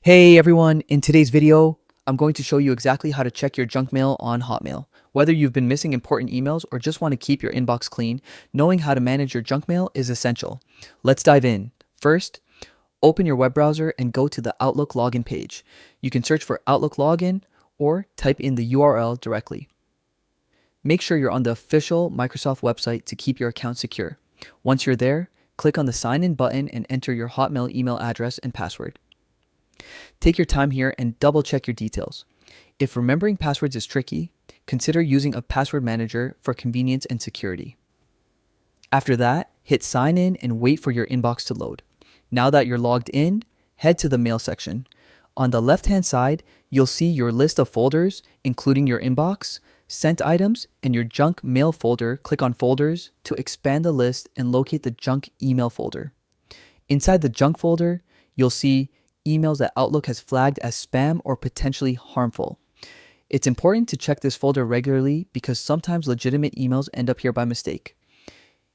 Hey everyone, in today's video, I'm going to show you exactly how to check your junk mail on Hotmail. Whether you've been missing important emails or just want to keep your inbox clean, knowing how to manage your junk mail is essential. Let's dive in. First, open your web browser and go to the Outlook login page. You can search for Outlook login or type in the URL directly. Make sure you're on the official Microsoft website to keep your account secure. Once you're there, click on the sign in button and enter your Hotmail email address and password. Take your time here and double check your details. If remembering passwords is tricky, consider using a password manager for convenience and security. After that, hit sign in and wait for your inbox to load. Now that you're logged in, head to the mail section. On the left-hand side, you'll see your list of folders, including your inbox, sent items, and your junk mail folder. Click on folders to expand the list and locate the junk email folder. Inside the junk folder, you'll see emails that Outlook has flagged as spam or potentially harmful. It's important to check this folder regularly because sometimes legitimate emails end up here by mistake.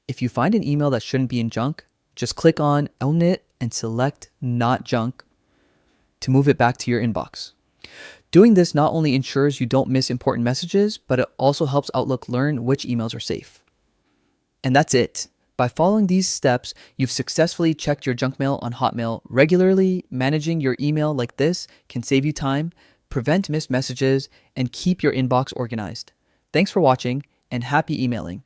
If you find an email that shouldn't be in junk, just click on Own It and select Not Junk to move it back to your inbox. Doing this not only ensures you don't miss important messages, but it also helps Outlook learn which emails are safe. And that's it. By following these steps, you've successfully checked your junk mail on Hotmail. Regularly managing your email like this can save you time, prevent missed messages, and keep your inbox organized. Thanks for watching and happy emailing.